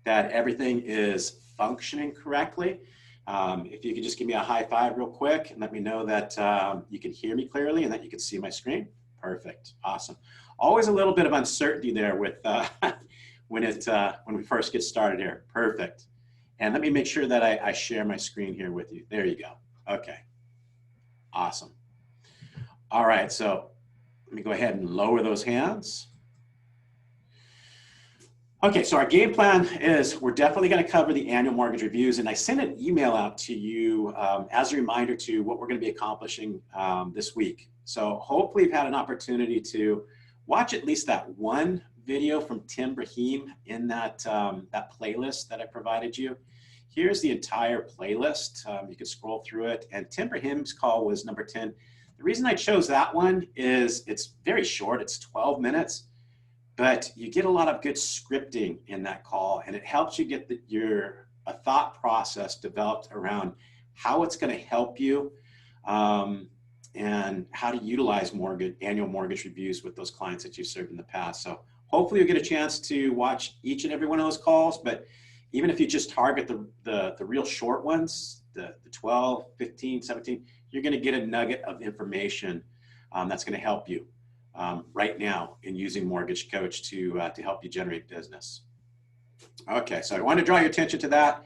that everything is functioning correctly. If you could just give me a high five real quick and let me know that you can hear me clearly and that you can see my screen. Perfect, awesome. Always a little bit of uncertainty there with when we first get started here. Perfect. And let me make sure that I share my screen here with you. There you go. Okay, awesome. All right, so let me go ahead and lower those hands. Okay, so our game plan is we're definitely going to cover the annual mortgage reviews, and I sent an email out to you as a reminder to what we're going to be accomplishing this week. So hopefully you've had an opportunity to watch at least that one video from Tim Brahim in that, that playlist that I provided you. Here's the entire playlist. You can scroll through it, and Tim Brahim's call was number 10. The reason I chose that one is it's very short, it's 12 minutes. But you get a lot of good scripting in that call, and it helps you get a thought process developed around how it's going to help you and how to utilize annual mortgage reviews with those clients that you've served in the past. So hopefully you'll get a chance to watch each and every one of those calls. But even if you just target the real short ones, the 12, 15, 17, you're going to get a nugget of information that's going to help you right now in using Mortgage Coach to help you generate business. Okay, so I want to draw your attention to that.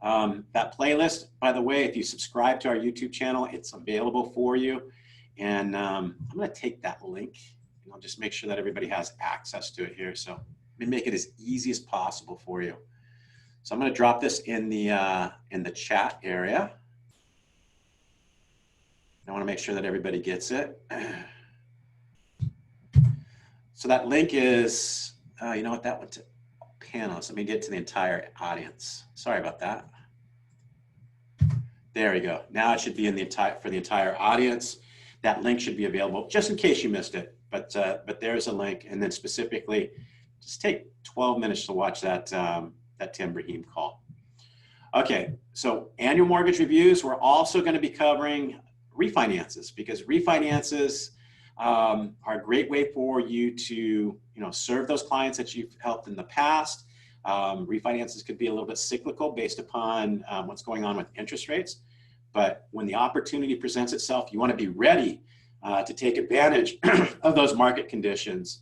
That playlist, by the way, if you subscribe to our YouTube channel, it's available for you. And I'm going to take that link and I'll just make sure that everybody has access to it here. So let me make it as easy as possible for you. So I'm going to drop this in the chat area. I want to make sure that everybody gets it. So that link is, you know what, that went to panelists. Let me get to the entire audience. Sorry about that. There we go. Now it should be in for the entire audience. That link should be available just in case you missed it. But there's a link, and then specifically, just take 12 minutes to watch that that Tim Brahim call. Okay, so annual mortgage reviews. We're also going to be covering refinances, because refinances are a great way for you to serve those clients that you've helped in the past. Refinances could be a little bit cyclical based upon what's going on with interest rates. But when the opportunity presents itself, you want to be ready to take advantage of those market conditions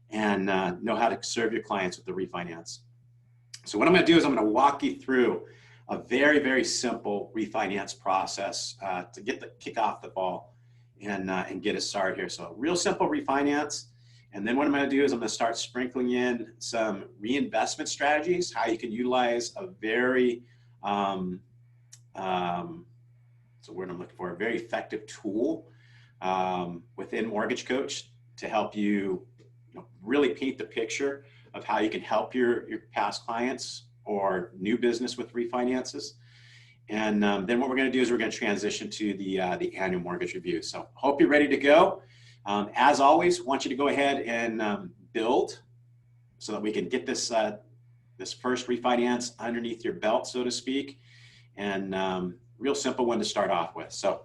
and know how to serve your clients with the refinance. So what I'm going to do is I'm going to walk you through a very, very simple refinance process to kick off the ball and get us started here. So real simple refinance. And then what I'm going to do is I'm going to start sprinkling in some reinvestment strategies, how you can utilize a very, what's the word I'm looking for, a very effective tool within Mortgage Coach to help you, really paint the picture of how you can help your past clients or new business with refinances. And then what we're going to do is we're going to transition to the annual mortgage review. So hope you're ready to go. As always, want you to go ahead and build so that we can get this this first refinance underneath your belt, so to speak, and real simple one to start off with. So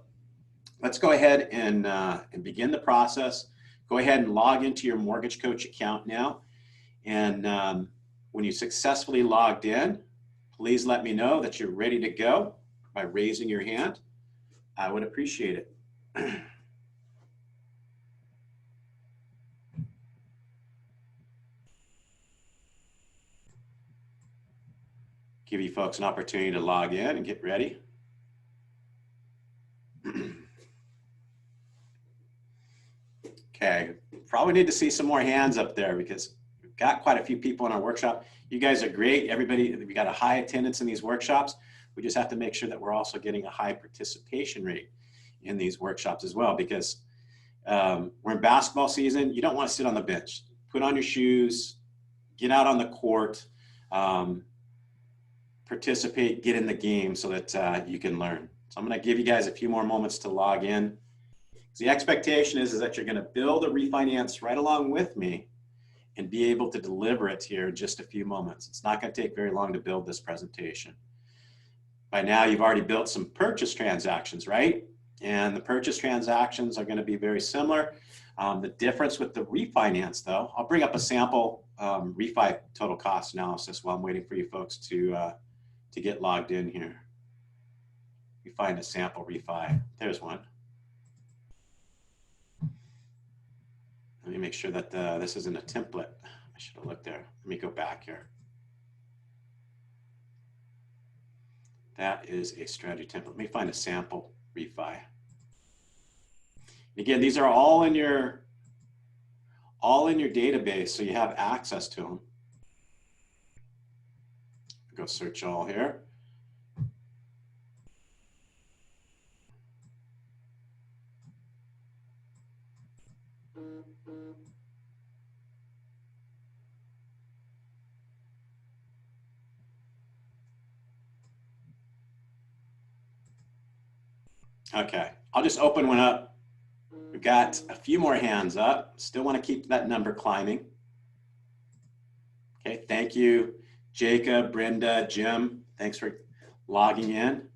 let's go ahead and begin the process. Go ahead and log into your Mortgage Coach account now. And when you successfully logged in, please let me know that you're ready to go by raising your hand. I would appreciate it. Give you folks an opportunity to log in and get ready. Okay, probably need to see some more hands up there because we've got quite a few people in our workshop. You guys are great. Everybody, we got a high attendance in these workshops. We just have to make sure that we're also getting a high participation rate in these workshops as well, because we're in basketball season. You don't want to sit on the bench. Put on your shoes, get out on the court, participate, get in the game so that you can learn. So I'm going to give you guys a few more moments to log in. The expectation is that you're going to build a refinance right along with me and be able to deliver it here in just a few moments. It's not going to take very long to build this presentation. By now, you've already built some purchase transactions, right? And the purchase transactions are going to be very similar. The difference with the refinance, though, I'll bring up a sample refi total cost analysis while I'm waiting for you folks to get logged in here. You find a sample refi. There's one. Let me make sure that this isn't a template. I should have looked there. Let me go back here. That is a strategy template. Let me find a sample refi. Again, these are all in your database, so you have access to them. Go search all here. Okay, I'll just open one up. We've got a few more hands up. Still want to keep that number climbing. Okay, thank you, Jacob, Brenda, Jim. Thanks for logging in.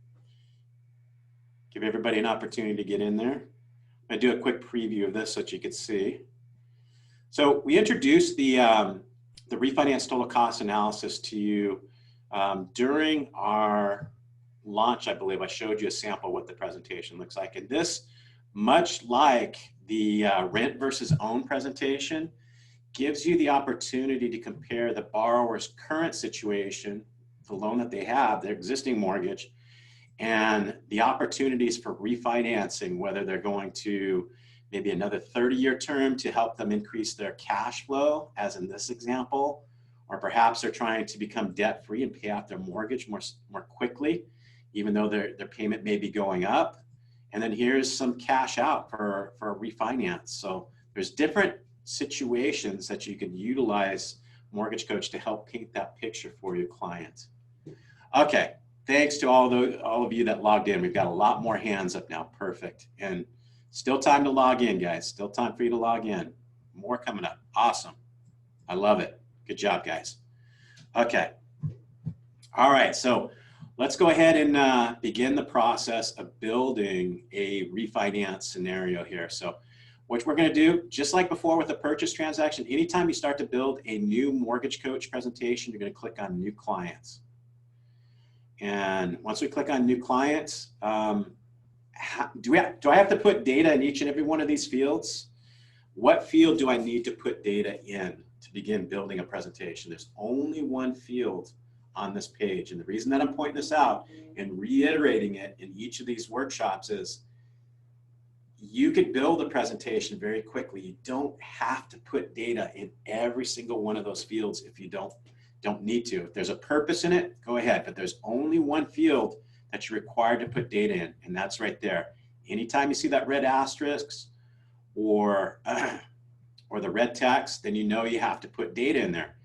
Give everybody an opportunity to get in there. I'm going to do a quick preview of this so that you can see. So we introduced the refinance total cost analysis to you during our launch. I believe I showed you a sample of what the presentation looks like. And this, much like the rent versus own presentation, gives you the opportunity to compare the borrower's current situation, the loan that they have, their existing mortgage, and the opportunities for refinancing, whether they're going to maybe another 30-year term to help them increase their cash flow, as in this example, or perhaps they're trying to become debt-free and pay off their mortgage more quickly, even though their payment may be going up. And then here's some cash out for a refinance. So there's different situations that you can utilize Mortgage Coach to help paint that picture for your client. Okay, thanks to all of you that logged in. We've got a lot more hands up now. Perfect. And still time to log in, guys. Still time for you to log in. More coming up. Awesome. I love it. Good job, guys. Okay. All right, so let's go ahead and begin the process of building a refinance scenario here. So what we're going to do, just like before with a purchase transaction, anytime you start to build a new Mortgage Coach presentation, you're going to click on New Clients. And once we click on New Clients, do I have to put data in each and every one of these fields? What field do I need to put data in to begin building a presentation? There's only one field on this page. And the reason that I'm pointing this out and reiterating it in each of these workshops is you could build a presentation very quickly. You don't have to put data in every single one of those fields if you don't need to. If there's a purpose in it, go ahead, but there's only one field that you're required to put data in, and that's right there. Anytime you see that red asterisk or the red text, then you know you have to put data in there.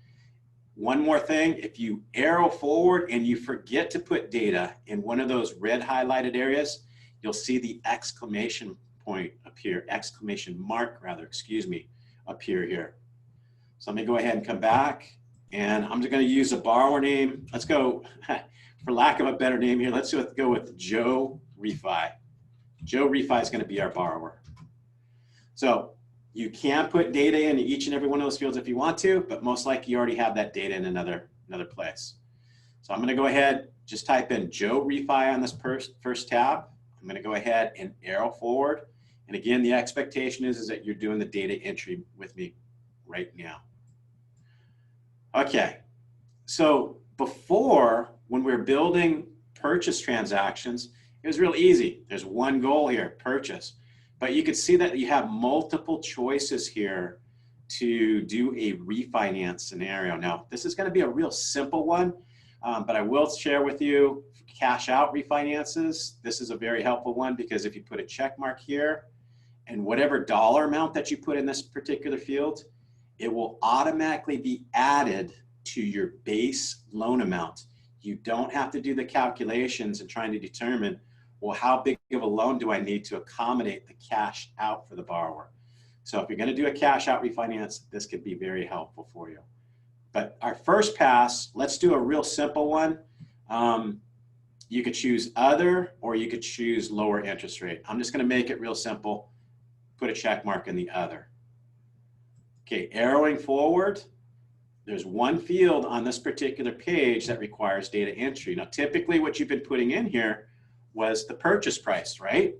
One more thing, if you arrow forward and you forget to put data in one of those red highlighted areas, you'll see the exclamation point appear, exclamation mark rather, excuse me, appear here. So let me go ahead and come back, and I'm just going to use a borrower name. Let's go, for lack of a better name here, let's go with Joe Refi. Joe Refi is going to be our borrower. So you can put data in each and every one of those fields if you want to, but most likely you already have that data in another place. So I'm going to go ahead, just type in Joe Refi on this first tab. I'm going to go ahead and arrow forward. And again, the expectation is that you're doing the data entry with me right now. Okay, so before, when we're building purchase transactions, it was real easy. There's one goal here, purchase. But you can see that you have multiple choices here to do a refinance scenario. Now, this is going to be a real simple one, but I will share with you cash out refinances. This is a very helpful one because if you put a check mark here and whatever dollar amount that you put in this particular field, it will automatically be added to your base loan amount. You don't have to do the calculations and trying to determine, well, how big of a loan do I need to accommodate the cash out for the borrower? So if you're going to do a cash out refinance, this could be very helpful for you. But our first pass, let's do a real simple one. You could choose other, or you could choose lower interest rate. I'm just going to make it real simple. Put a check mark in the other. Okay, arrowing forward, there's one field on this particular page that requires data entry. Now, typically what you've been putting in here was the purchase price, right?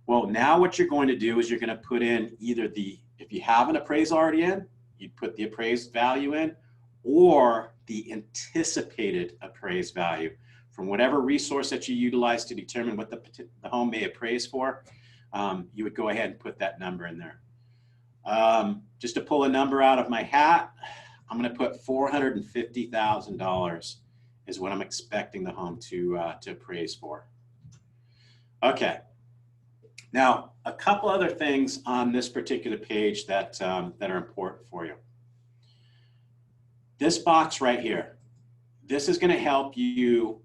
Well, now what you're going to do is you're going to put in either if you have an appraisal already in, you put the appraised value in, or the anticipated appraised value from whatever resource that you utilize to determine what the home may appraise for. You would go ahead and put that number in there. Just to pull a number out of my hat, I'm going to put $450,000 is what I'm expecting the home to appraise for. Okay. Now, a couple other things on this particular page that are important for you. This box right here, this is going to help you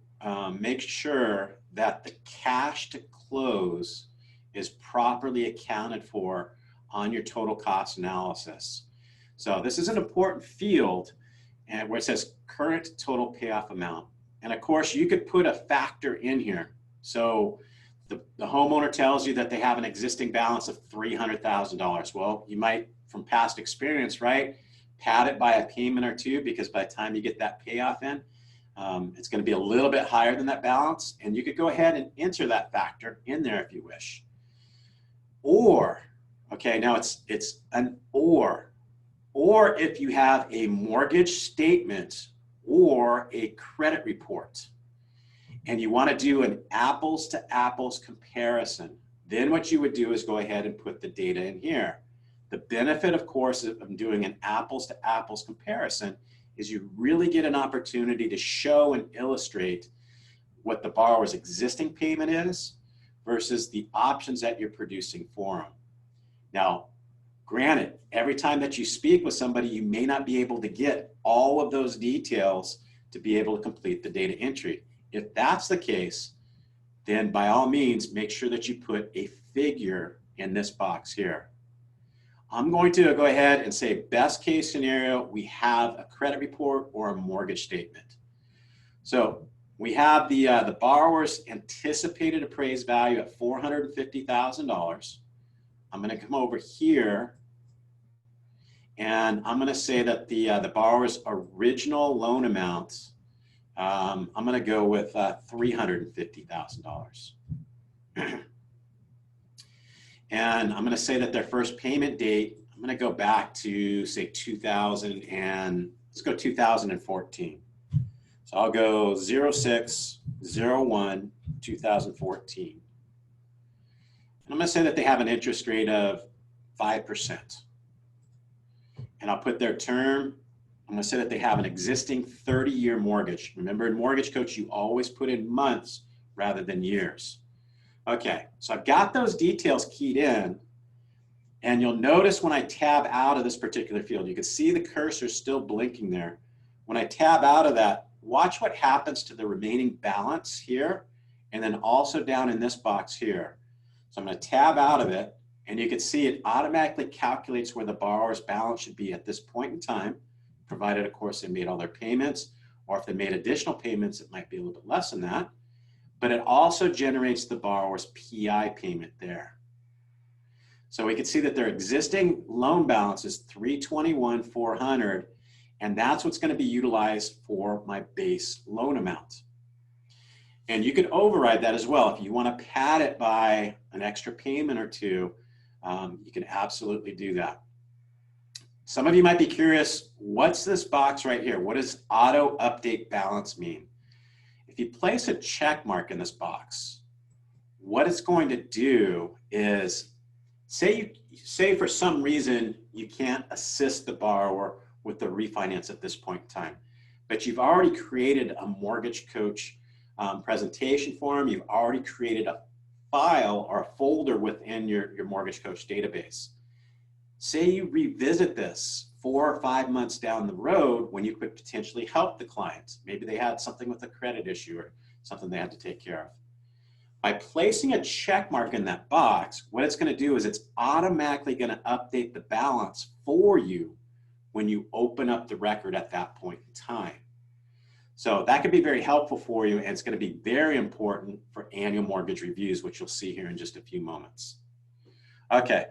make sure that the cash to close is properly accounted for on your total cost analysis. So this is an important field and where it says current total payoff amount. And of course, you could put a factor in here. So the homeowner tells you that they have an existing balance of $300,000. Well, you might, from past experience, right, pad it by a payment or two, because by the time you get that payoff in, it's going to be a little bit higher than that balance. And you could go ahead and enter that factor in there if you wish. Or, okay, now it's an or if you have a mortgage statement or a credit report, and you want to do an apples to apples comparison, then what you would do is go ahead and put the data in here. The benefit, of course, of doing an apples to apples comparison is you really get an opportunity to show and illustrate what the borrower's existing payment is versus the options that you're producing for them. Now, granted, every time that you speak with somebody, you may not be able to get all of those details to be able to complete the data entry. If that's the case, then by all means, make sure that you put a figure in this box here. I'm going to go ahead and say best case scenario, we have a credit report or a mortgage statement. So we have the borrower's anticipated appraised value at $450,000. I'm going to come over here and I'm going to say that the borrower's original loan amount, I'm going to go with $350,000. And I'm going to say that their first payment date, I'm going to go back to say 2014. So I'll go 06/01/2014. And I'm going to say that they have an interest rate of 5%. And I'll put their term, I'm going to say that they have an existing 30-year mortgage. Remember, in Mortgage Coach, you always put in months rather than years. Okay, so I've got those details keyed in, and you'll notice when I tab out of this particular field, you can see the cursor still blinking there. When I tab out of that, watch what happens to the remaining balance here, and then also down in this box here. So I'm going to tab out of it, and you can see it automatically calculates where the borrower's balance should be at this point in time, provided, of course, they made all their payments, or if they made additional payments, it might be a little bit less than that. But it also generates the borrower's PI payment there. So we can see that their existing loan balance is $321,400, and that's what's going to be utilized for my base loan amount. And you can override that as well. If you want to pad it by an extra payment or two, you can absolutely do that. Some of you might be curious, what's this box right here? What does auto update balance mean? If you place a check mark in this box, what it's going to do is, say for some reason you can't assist the borrower with the refinance at this point in time, but you've already created a Mortgage Coach presentation for them. You've already created a file or a folder within your Mortgage Coach database. Say you revisit this 4 or 5 months down the road when you could potentially help the client. Maybe they had something with a credit issue or something they had to take care of. By placing a check mark in that box, what it's going to do is it's automatically going to update the balance for you when you open up the record at that point in time. So that could be very helpful for you, and it's going to be very important for annual mortgage reviews, which you'll see here in just a few moments. Okay.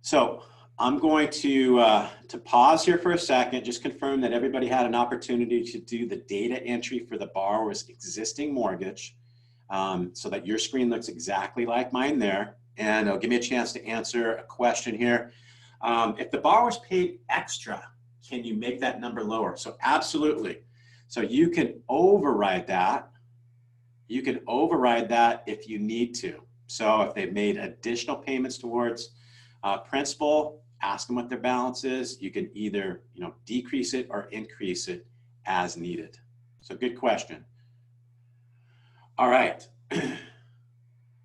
So I'm going to pause here for a second, just confirm that everybody had an opportunity to do the data entry for the borrower's existing mortgage, so that your screen looks exactly like mine there. And it'll give me a chance to answer a question here. If the borrower's paid extra, can you make that number lower? So absolutely. So you can override that. You can override that if you need to. So if they've made additional payments towards principal, ask them what their balance is. You can either decrease it or increase it as needed. So good question. All right.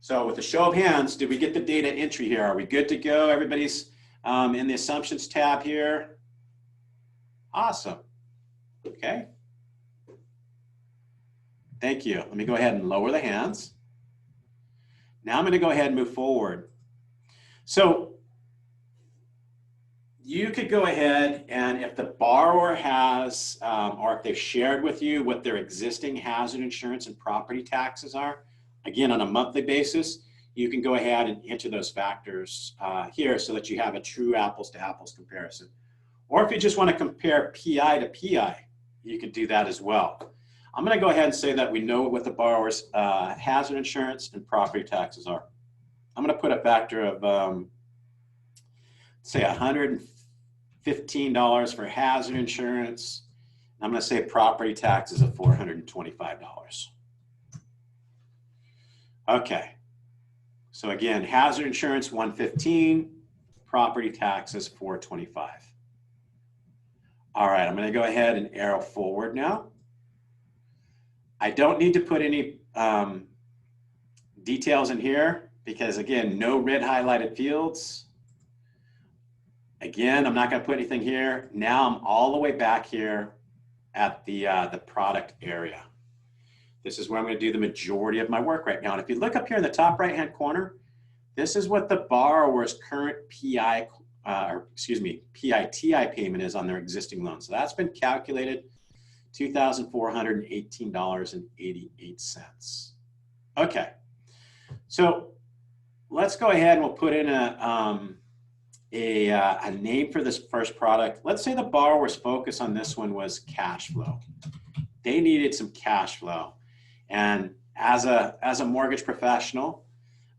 So with a show of hands, did we get the data entry here? Are we good to go? Everybody's in the assumptions tab here. Awesome. Okay. Thank you. Let me go ahead and lower the hands. Now I'm going to go ahead and move forward. So you could go ahead and if the borrower has, or if they've shared with you what their existing hazard insurance and property taxes are, again, on a monthly basis, you can go ahead and enter those factors here so that you have a true apples to apples comparison. Or if you just want to compare PI to PI, you can do that as well. I'm going to go ahead and say that we know what the borrower's hazard insurance and property taxes are. I'm going to put a factor of, say, $115 for hazard insurance. I'm going to say property taxes of $425. Okay. So again, hazard insurance $115, property taxes $425. All right, I'm going to go ahead and arrow forward now. I don't need to put any details in here because, again, no red highlighted fields. Again, I'm not going to put anything here. Now I'm all the way back here at the product area. This is where I'm going to do the majority of my work right now. And if you look up here in the top right-hand corner, this is what the borrower's current PITI payment is on their existing loan. So that's been calculated, $2,418.88. Okay, so let's go ahead and we'll put in a name for this first product. Let's say the borrower's focus on this one was cash flow. They needed some cash flow. And as a mortgage professional,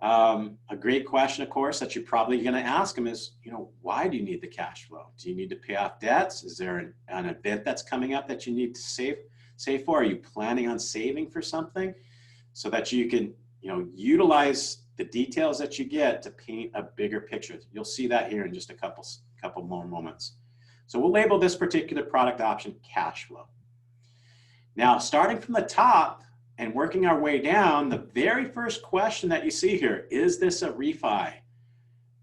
a great question, of course, that you're probably going to ask them is, why do you need the cash flow? Do you need to pay off debts? Is there an event that's coming up that you need to save for? Are you planning on saving for something so that you can, utilize the details that you get to paint a bigger picture? You'll see that here in just a couple more moments. So we'll label this particular product option cash flow. Now, starting from the top and working our way down, the very first question that you see here, is this a refi?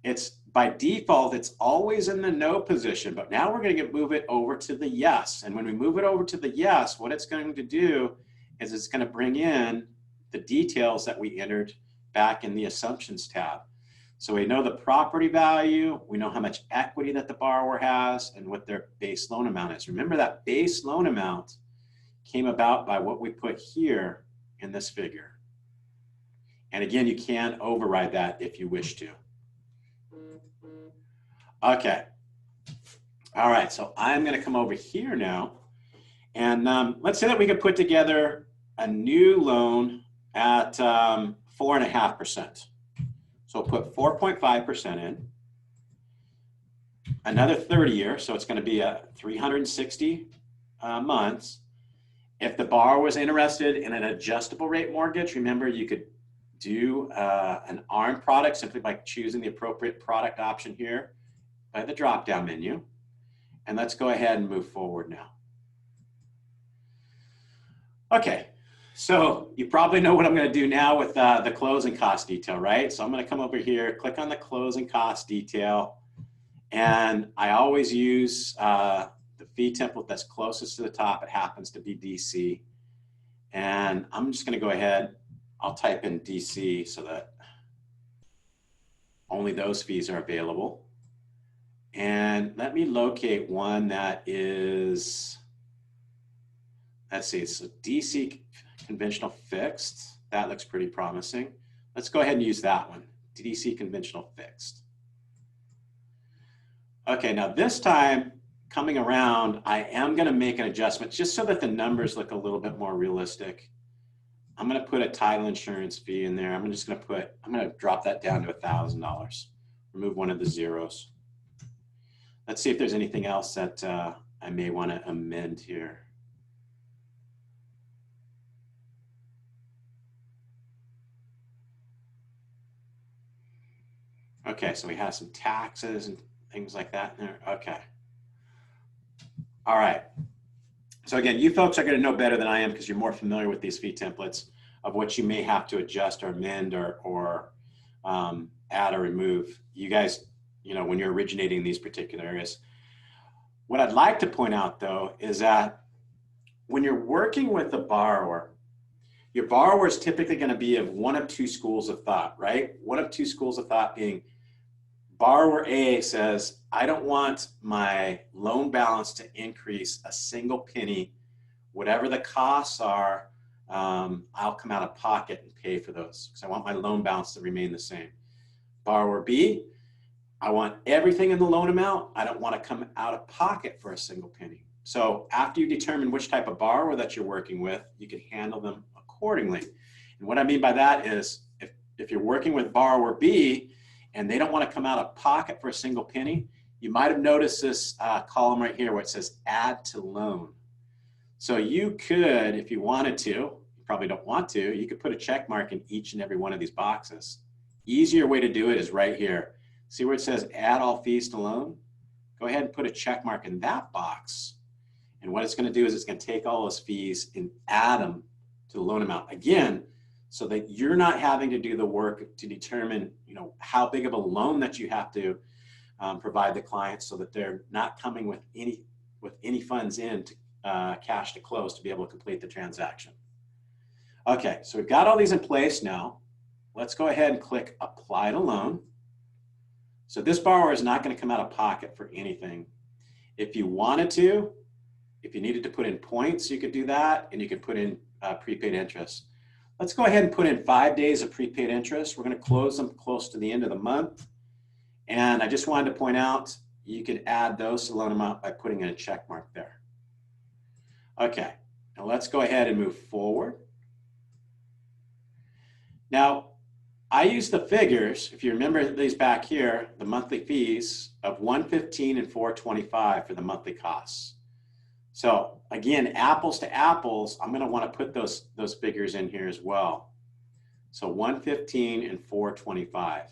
It's by default, it's always in the no position, but now we're going to move it over to the yes. And when we move it over to the yes, what it's going to do is it's going to bring in the details that we entered back in the assumptions tab. So we know the property value, we know how much equity that the borrower has, and what their base loan amount is. Remember that base loan amount came about by what we put here in this figure. And again, you can override that if you wish to. Okay. All right, so I'm going to come over here now. And let's say that we could put together a new loan at 4.5%. So we'll put 4.5% in. Another 30-year, so it's going to be a 360 months. If the borrower was interested in an adjustable rate mortgage, remember you could do an ARM product simply by choosing the appropriate product option here by the drop-down menu. And let's go ahead and move forward now. Okay, so you probably know what I'm going to do now with the closing cost detail, right? So I'm going to come over here, click on the closing cost detail, and I always use the fee template that's closest to the top. It happens to be DC. And I'm just going to go ahead, I'll type in DC so that only those fees are available. And let me locate one that is, let's see, so DC conventional fixed. That looks pretty promising. Let's go ahead and use that one, DC conventional fixed. Okay, now this time coming around, I am going to make an adjustment just so that the numbers look a little bit more realistic. I'm going to put a title insurance fee in there. I'm just going to drop that down to $1,000. Remove one of the zeros. Let's see if there's anything else that I may want to amend here. Okay, so we have some taxes and things like that in there. Okay. All right. So again, you folks are going to know better than I am because you're more familiar with these fee templates of what you may have to adjust or amend or add or remove. You guys, you know, when you're originating in these particular areas. What I'd like to point out though is that when you're working with a borrower, your borrower is typically going to be of one of two schools of thought, right? One of two schools of thought being borrower A says, I don't want my loan balance to increase a single penny. Whatever the costs are, I'll come out of pocket and pay for those because I want my loan balance to remain the same. Borrower B, I want everything in the loan amount. I don't want to come out of pocket for a single penny. So after you determine which type of borrower that you're working with, you can handle them accordingly. And what I mean by that is if you're working with borrower B and they don't want to come out of pocket for a single penny, you might have noticed this column right here where it says add to loan. So you could, if you wanted to, you probably don't want to, you could put a check mark in each and every one of these boxes. Easier way to do it is right here. See where it says add all fees to loan? Go ahead and put a check mark in that box. And what it's going to do is it's going to take all those fees and add them to the loan amount. Again, so that you're not having to do the work to determine, you know, how big of a loan that you have to provide the client so that they're not coming with any funds in to cash to close to be able to complete the transaction. Okay, so we've got all these in place now. Let's go ahead and click apply to loan. So this borrower is not going to come out of pocket for anything. If you wanted to, if you needed to put in points, you could do that, and you could put in prepaid interest. Let's go ahead and put in 5 days of prepaid interest. We're going to close them close to the end of the month. And I just wanted to point out, you could add those to the loan amount by putting in a check mark there. Okay, now let's go ahead and move forward. Now, I use the figures, if you remember these back here, the monthly fees of $115 and $425 for the monthly costs. So again, apples to apples, I'm going to want to put those figures in here as well. So $115 and $425.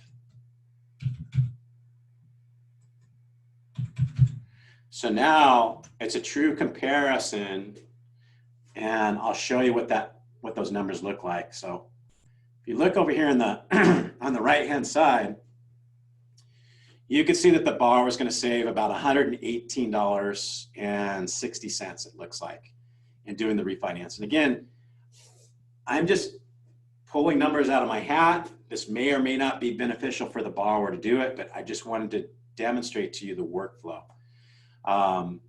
So now it's a true comparison, and I'll show you what those numbers look like. So if you look over here in the on the right-hand side, you can see that the borrower is going to save about $118.60, it looks like, in doing the refinance. And again, I'm just pulling numbers out of my hat. This may or may not be beneficial for the borrower to do it, but I just wanted to demonstrate to you the workflow. Now,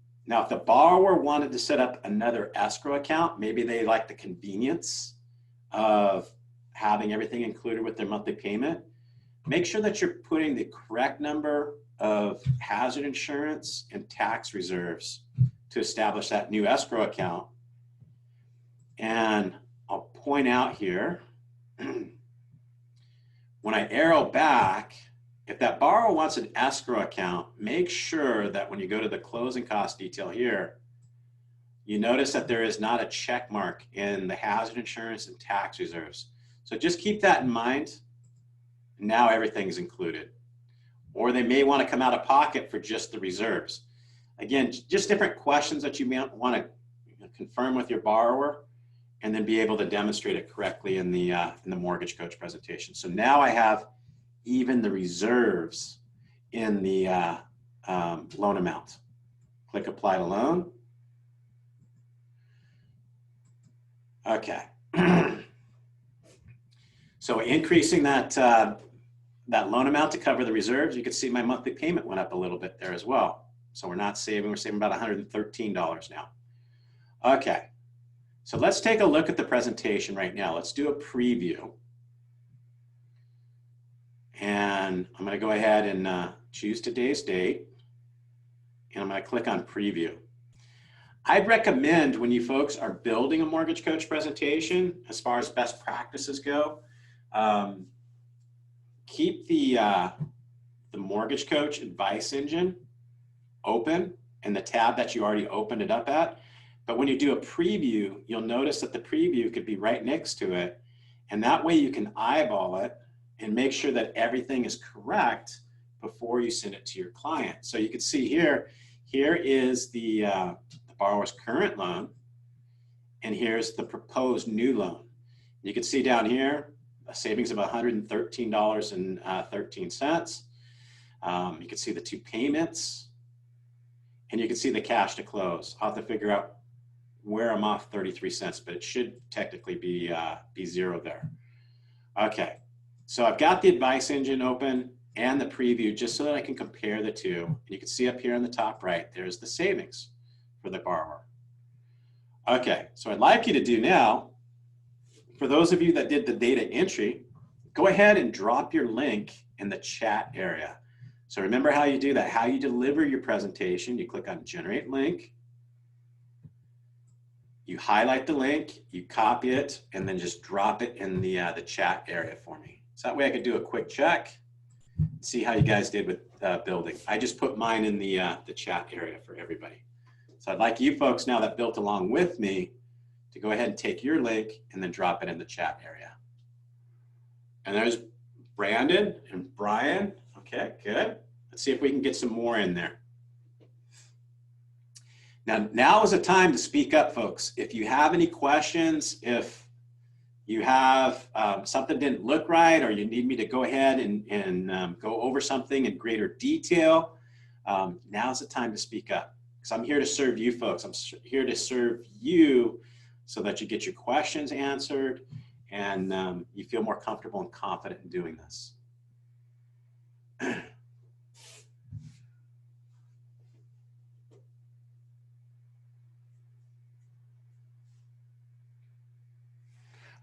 if the borrower wanted to set up another escrow account, maybe they like the convenience of having everything included with their monthly payment, make sure that you're putting the correct number of hazard insurance and tax reserves to establish that new escrow account. And I'll point out here, when I arrow back, if that borrower wants an escrow account, make sure that when you go to the closing cost detail here, you notice that there is not a check mark in the hazard insurance and tax reserves. So just keep that in mind. Now everything's included. Or they may want to come out of pocket for just the reserves. Again, just different questions that you may want to confirm with your borrower and then be able to demonstrate it correctly in the Mortgage Coach presentation. So now I have even the reserves in the loan amount. Click apply to loan. Okay. So increasing that loan amount to cover the reserves, you can see my monthly payment went up a little bit there as well. So we're not saving, we're saving about $113 now. Okay, so let's take a look at the presentation right now. Let's do a preview. And I'm going to go ahead and choose today's date. and I'm going to click on preview. I'd recommend when you folks are building a mortgage coach presentation, as far as best practices go, keep the mortgage coach advice engine open in the tab that you already opened it up at. But when you do a preview, you'll notice that the preview could be right next to it. And that way you can eyeball it and make sure that everything is correct before you send it to your client. So you can see here is the borrower's current loan, and here's the proposed new loan. You can see down here, a savings of $113.13. You can see the 2 payments, and you can see the cash to close. I'll have to figure out where I'm off 33 cents, but it should technically be zero there. Okay, so I've got the advice engine open and the preview just so that I can compare the two. And you can see up here on the top right, there's the savings for the borrower. Okay, so I'd like you to do now, for those of you that did the data entry, go ahead and drop your link in the chat area. So remember how you do that, how you deliver your presentation. You click on generate link, you highlight the link, you copy it, and then just drop it in the chat area for me. So that way I could do a quick check, see how you guys did with building. I just put mine in the chat area for everybody. So I'd like you folks now that built along with me to go ahead and take your link and then drop it in the chat area. And there's Brandon and Brian. Okay, good. Let's see if we can get some more in there. Now is the time to speak up, folks. If you have any questions, if you have something didn't look right, or you need me to go ahead and go over something in greater detail, now's the time to speak up. Because I'm here to serve you folks. I'm here to serve you so that you get your questions answered and you feel more comfortable and confident in doing this.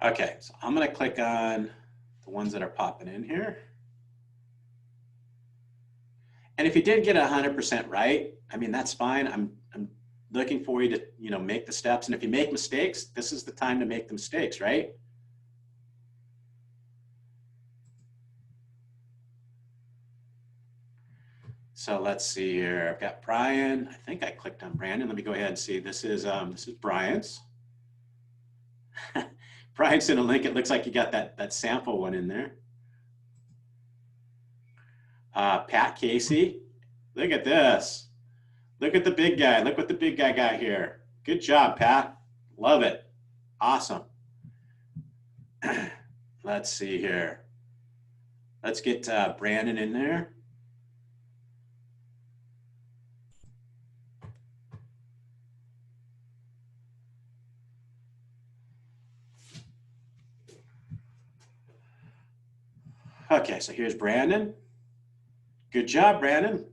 Okay, so I'm going to click on the ones that are popping in here. And if you did get 100% right, I mean, that's fine. I'm looking for you to, make the steps. And if you make mistakes, this is the time to make the mistakes, right? So let's see here. I've got Brian. I think I clicked on Brandon. Let me go ahead and see. This is Brian's. Brian's in a link. It looks like you got that sample one in there. Pat Casey, look at this. Look at the big guy. Look what the big guy got here. Good job, Pat. Love it. Awesome. Let's see here. Let's get Brandon in there. Okay, so here's Brandon. Good job, Brandon.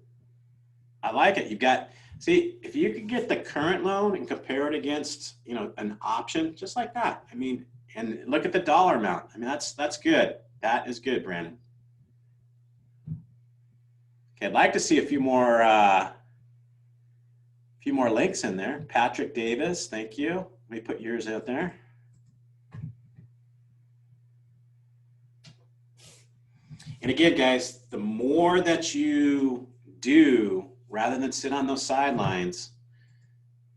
I like it. You've got, see, if you could get the current loan and compare it against, an option just like that. I mean, and look at the dollar amount. I mean, that's good. That is good, Brandon. Okay, I'd like to see a few more links in there. Patrick Davis, thank you. Let me put yours out there. And again, guys, the more that you do, rather than sit on those sidelines,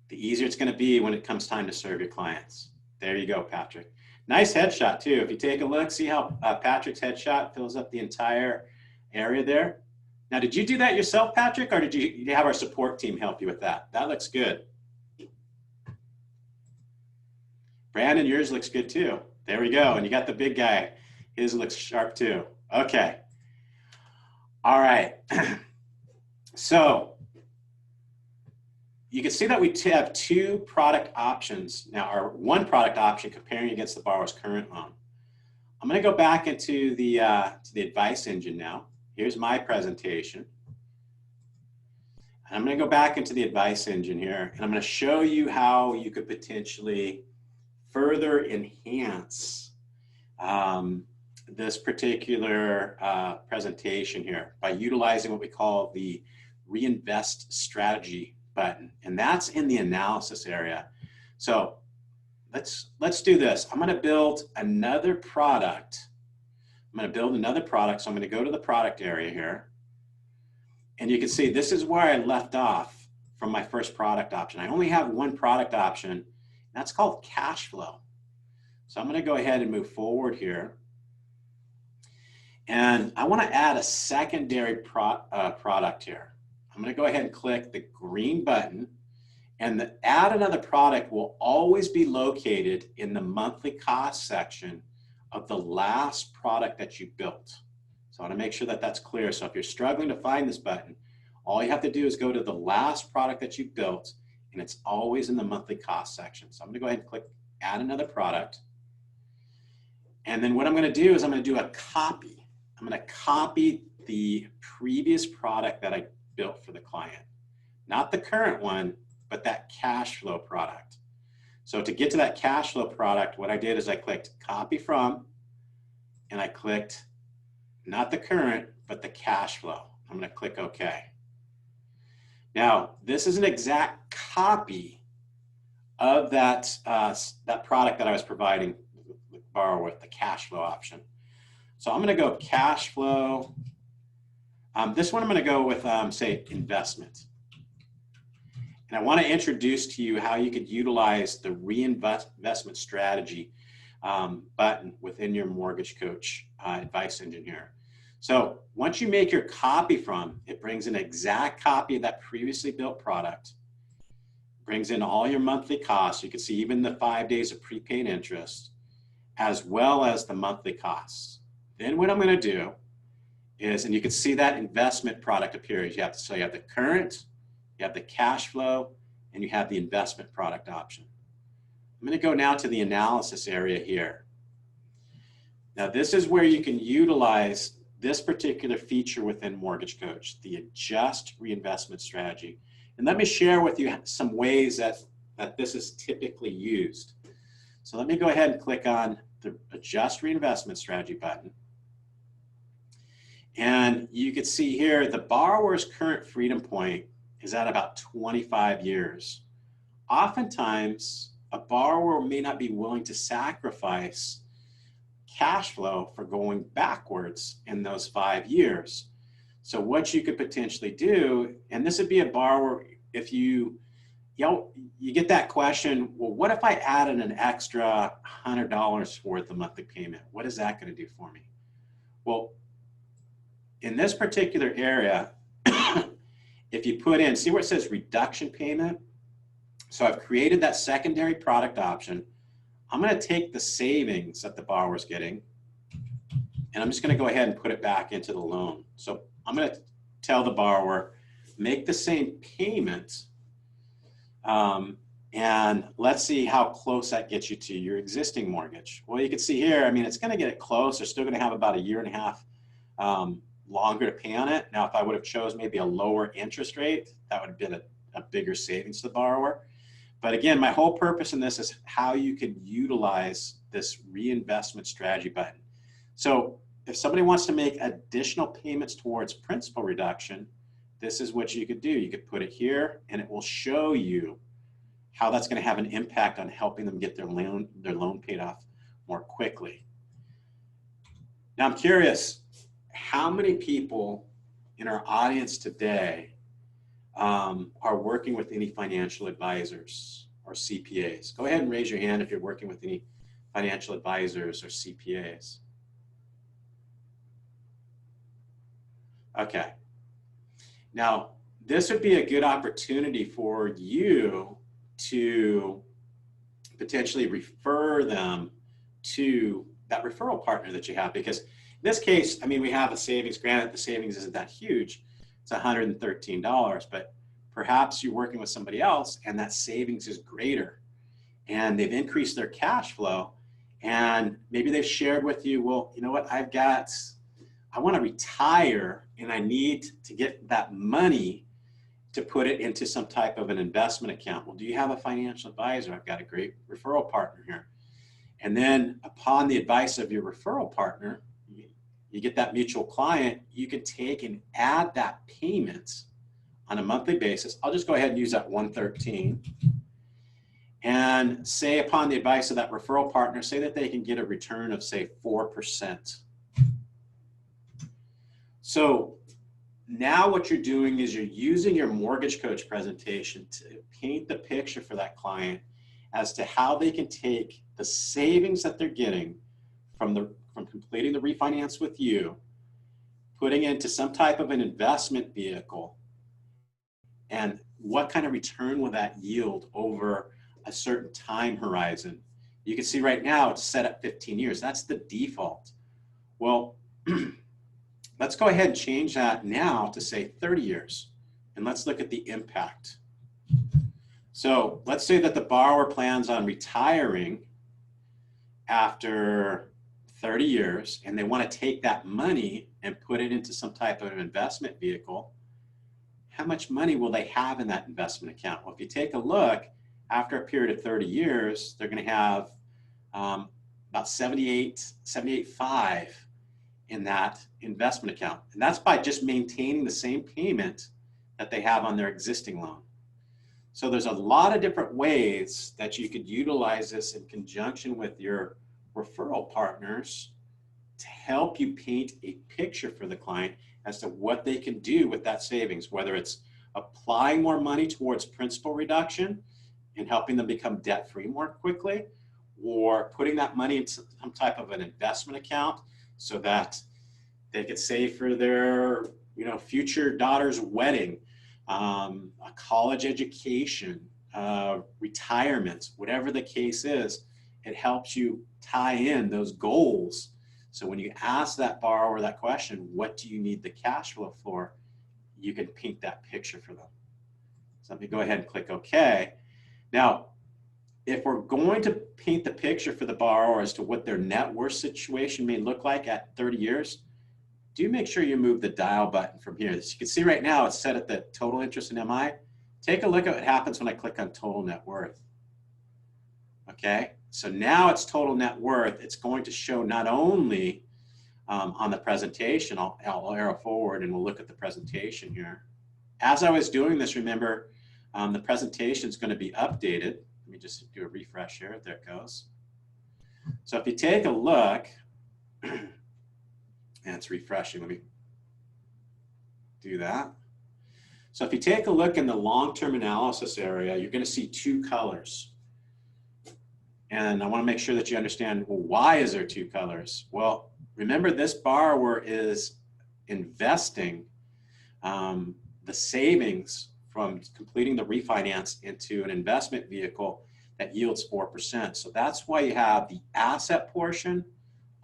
the easier it's going to be when it comes time to serve your clients. There you go, Patrick. Nice headshot, too. If you take a look, see how Patrick's headshot fills up the entire area there. Now, did you do that yourself, Patrick, or did you have our support team help you with that? That looks good. Brandon, yours looks good, too. There we go. And you got the big guy. His looks sharp, too. Okay. All right. So you can see that we have 2 product options now, or 1 product option comparing against the borrower's current loan. I'm going to go back into the advice engine now. Here's my presentation. And I'm going to go back into the advice engine here, and I'm going to show you how you could potentially further enhance this particular presentation here by utilizing what we call the reinvest strategy button, and that's in the analysis area. So let's do this. I'm going to build another product. So I'm going to go to the product area here. And you can see this is where I left off from my first product option. I only have one product option, and that's called cash flow. So I'm going to go ahead and move forward here. And I want to add a secondary product here. I'm going to go ahead and click the green button, and the add another product will always be located in the monthly cost section of the last product that you built. So I want to make sure that that's clear. So if you're struggling to find this button, all you have to do is go to the last product that you built, and it's always in the monthly cost section. So I'm going to go ahead and click add another product. And then what I'm going to do is I'm going to do a copy. I'm going to copy the previous product that I built for the client. Not the current one, but that cash flow product. So to get to that cash flow product, what I did is I clicked copy from, and I clicked not the current, but the cash flow. I'm going to click OK. Now, this is an exact copy of that, that product that I was providing the borrower with, the cash flow option. So I'm going to go cash flow. This one I'm going to go with, say, investment. And I want to introduce to you how you could utilize the reinvestment strategy button within your Mortgage Coach advice engine here. So once you make your copy from, it brings an exact copy of that previously built product, brings in all your monthly costs. You can see even the 5 days of prepaid interest, as well as the monthly costs. Then what I'm going to do is, and you can see that investment product appears. So you have the current, you have the cash flow, and you have the investment product option. I'm going to go now to the analysis area here. Now this is where you can utilize this particular feature within Mortgage Coach, the adjust reinvestment strategy. And let me share with you some ways that this is typically used. So let me go ahead and click on the adjust reinvestment strategy button. And you can see here the borrower's current freedom point is at about 25 years. Oftentimes, a borrower may not be willing to sacrifice cash flow for going backwards in those 5 years. So what you could potentially do, and this would be a borrower, if you get that question, well, what if I added an extra $100 worth of monthly payment? What is that going to do for me? Well, in this particular area, if you put in, see where it says reduction payment? So I've created that secondary product option. I'm going to take the savings that the borrower's getting, and I'm just going to go ahead and put it back into the loan. So I'm going to tell the borrower, make the same payment, and let's see how close that gets you to your existing mortgage. Well, you can see here, I mean, it's going to get it close. They're still going to have about 1.5 years longer to pay on it. Now, if I would have chose maybe a lower interest rate, that would have been a bigger savings to the borrower. But again, my whole purpose in this is how you can utilize this reinvestment strategy button. So if somebody wants to make additional payments towards principal reduction, this is what you could do. You could put it here, and it will show you how that's going to have an impact on helping them get their loan paid off more quickly. Now, I'm curious, how many people in our audience today are working with any financial advisors or CPAs? Go ahead and raise your hand if you're working with any financial advisors or CPAs. Okay. Now, this would be a good opportunity for you to potentially refer them to that referral partner that you have, because in this case, I mean, we have a savings. Granted, the savings isn't that huge. It's $113, but perhaps you're working with somebody else and that savings is greater and they've increased their cash flow, and maybe they've shared with you, well, you know what, I want to retire and I need to get that money to put it into some type of an investment account. Well, do you have a financial advisor? I've got a great referral partner here. And then upon the advice of your referral partner, you get that mutual client, you can take and add that payment on a monthly basis. I'll just go ahead and use that 113. And say upon the advice of that referral partner, say that they can get a return of say 4%. So now what you're doing is you're using your mortgage coach presentation to paint the picture for that client as to how they can take the savings that they're getting from completing the refinance with you, putting it into some type of an investment vehicle, and what kind of return will that yield over a certain time horizon. You can see right now it's set at 15 years. That's the default. Well, let's go ahead and change that now to say 30 years. And let's look at the impact. So let's say that the borrower plans on retiring after 30 years and they want to take that money and put it into some type of investment vehicle. How much money will they have in that investment account? Well, if you take a look, after a period of 30 years, they're going to have about 78.5 in that investment account. And that's by just maintaining the same payment that they have on their existing loan. So there's a lot of different ways that you could utilize this in conjunction with your referral partners to help you paint a picture for the client as to what they can do with that savings, whether it's applying more money towards principal reduction and helping them become debt-free more quickly, or putting that money into some type of an investment account so that they could save for their future daughter's wedding, a college education, retirement, whatever the case is. It helps you tie in those goals. So when you ask that borrower that question, what do you need the cash flow for? You can paint that picture for them. So let me go ahead and click OK. Now, if we're going to paint the picture for the borrower as to what their net worth situation may look like at 30 years, do make sure you move the dial button from here. As you can see right now, it's set at the total interest in MI. Take a look at what happens when I click on total net worth. Okay, so now it's total net worth. It's going to show not only on the presentation, I'll arrow forward and we'll look at the presentation here. As I was doing this, remember, the presentation is going to be updated. Let me just do a refresh here. There it goes. So if you take a look, and it's refreshing. Let me do that. So if you take a look in the long-term analysis area, you're going to see two colors. And I want to make sure that you understand, well, why is there two colors? Well, remember, this borrower is investing the savings from completing the refinance into an investment vehicle that yields 4%. So that's why you have the asset portion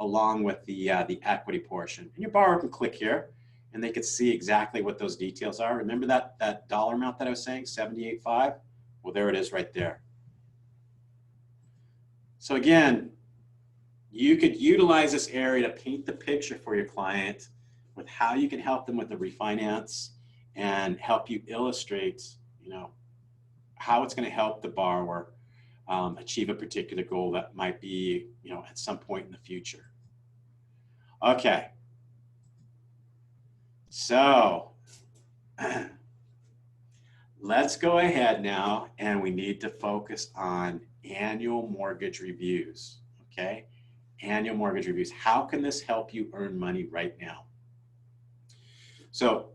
along with the equity portion. And your borrower can click here and they can see exactly what those details are. Remember that dollar amount that I was saying, 78.5? Well, there it is right there. So again, you could utilize this area to paint the picture for your client with how you can help them with the refinance and help you illustrate, how it's going to help the borrower achieve a particular goal that might be, at some point in the future. Okay. So let's go ahead now, and we need to focus on annual mortgage reviews. Okay. Annual mortgage reviews. How can this help you earn money right now? So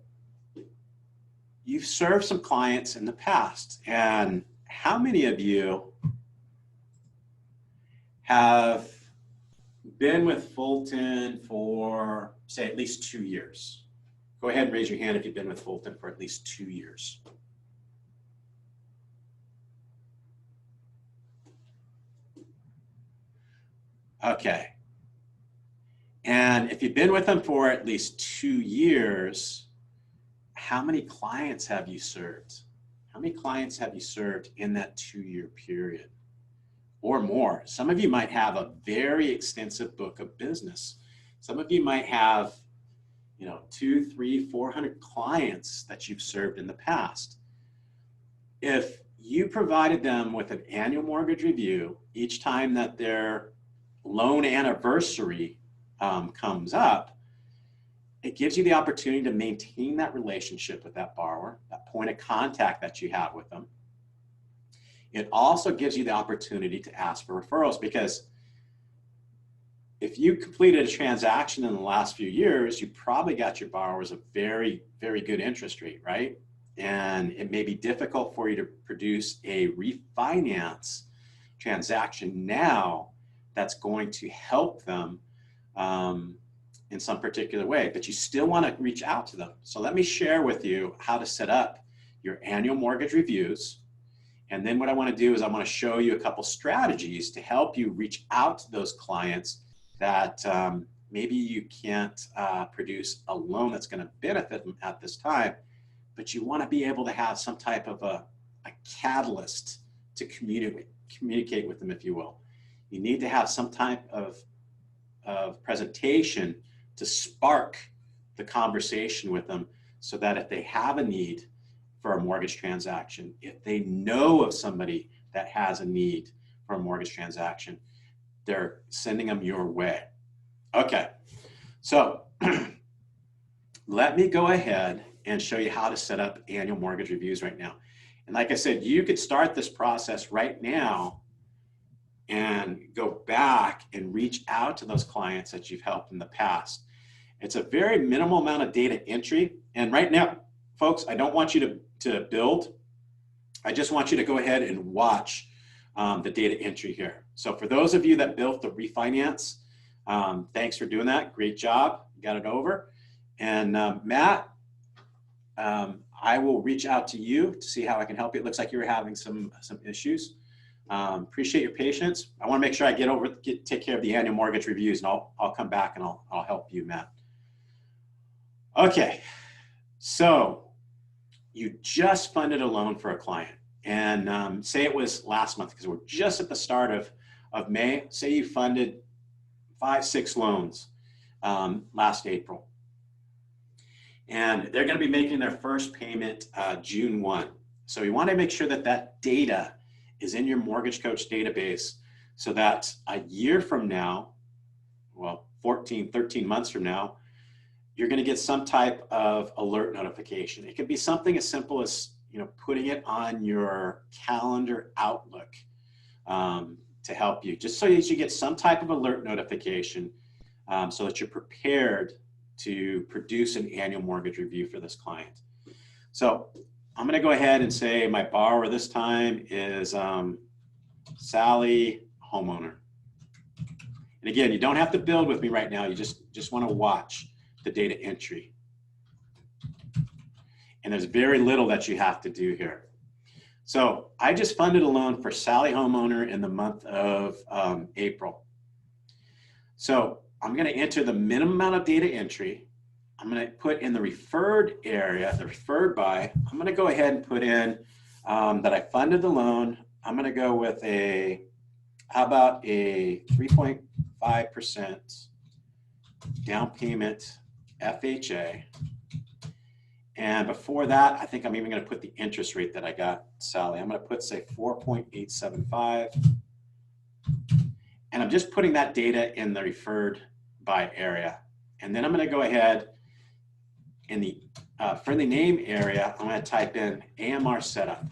you've served some clients in the past, and how many of you have been with Fulton for, say, at least 2 years? Go ahead and raise your hand if you've been with Fulton for at least 2 years. Okay. And if you've been with them for at least 2 years, how many clients have you served? How many clients have you served in that 2-year period or more? Some of you might have a very extensive book of business. Some of you might have, 200, 300, 400 clients that you've served in the past. If you provided them with an annual mortgage review each time that their loan anniversary comes up, It gives you the opportunity to maintain that relationship with that borrower, that point of contact that you have with them. It also gives you the opportunity to ask for referrals, because if you completed a transaction in the last few years, you probably got your borrowers a very, very good interest rate, right? And it may be difficult for you to produce a refinance transaction now that's going to help them in some particular way, but you still want to reach out to them. So let me share with you how to set up your annual mortgage reviews. And then what I want to do is I want to show you a couple strategies to help you reach out to those clients that maybe you can't produce a loan that's going to benefit them at this time, but you want to be able to have some type of a catalyst to communicate with them, if you will. You need to have some type of presentation to spark the conversation with them, so that if they have a need for a mortgage transaction, if they know of somebody that has a need for a mortgage transaction, they're sending them your way. Okay, so let me go ahead and show you how to set up annual mortgage reviews right now. And like I said, you could start this process right now and go back and reach out to those clients that you've helped in the past. It's a very minimal amount of data entry. And right now, folks, I don't want you to build. I just want you to go ahead and watch the data entry here. So for those of you that built the refinance, thanks for doing that. Great job. You got it over. And Matt, I will reach out to you to see how I can help you. It looks like you were having some issues. Appreciate your patience. I want to make sure I take care of the annual mortgage reviews, and I'll come back and I'll help you, Matt. Okay, so you just funded a loan for a client, and say it was last month, because we're just at the start of May. Say you funded 5-6 loans last April, and they're going to be making their first payment June 1. So you want to make sure that that data is in your mortgage coach database, so that a year from now, well, 13 months from now, you're going to get some type of alert notification. It could be something as simple as, putting it on your calendar Outlook to help you, just so that you get some type of alert notification, so that you're prepared to produce an annual mortgage review for this client. So I'm going to go ahead and say my borrower this time is Sally, homeowner. And again, you don't have to build with me right now. You just want to watch the data entry. And there's very little that you have to do here. So I just funded a loan for Sally, homeowner, in the month of April. So I'm going to enter the minimum amount of data entry. I'm going to put in the referred area, the referred by. I'm going to go ahead and put in that I funded the loan. I'm going to go with how about a 3.5% down payment FHA. And before that, I think I'm even going to put the interest rate that I got, Sally. I'm going to put, say, 4.875. And I'm just putting that data in the referred by area. And then I'm going to go ahead in the friendly name area, I'm going to type in AMR setup.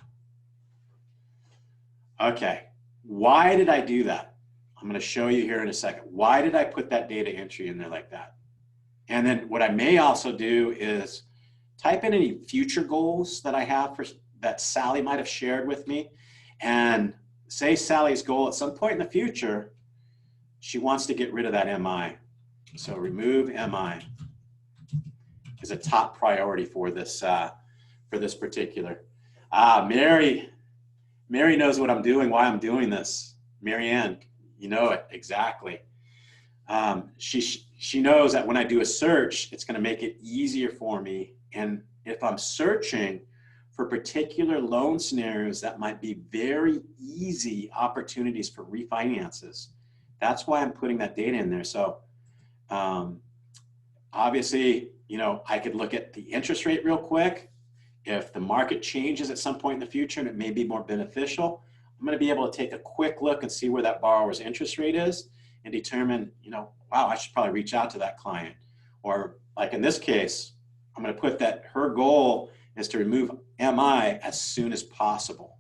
Okay, why did I do that? I'm going to show you here in a second. Why did I put that data entry in there like that? And then what I may also do is type in any future goals that I have that Sally might have shared with me. And say Sally's goal at some point in the future, she wants to get rid of that MI. So remove MI is a top priority for this particular. Mary knows what I'm doing, why I'm doing this. Mary Ann, you know it exactly. She knows that when I do a search, it's going to make it easier for me. And if I'm searching for particular loan scenarios that might be very easy opportunities for refinances, that's why I'm putting that data in there. So obviously, I could look at the interest rate real quick. If the market changes at some point in the future and it may be more beneficial, I'm going to be able to take a quick look and see where that borrower's interest rate is and determine, wow, I should probably reach out to that client. Or like in this case, I'm going to put that her goal is to remove MI as soon as possible,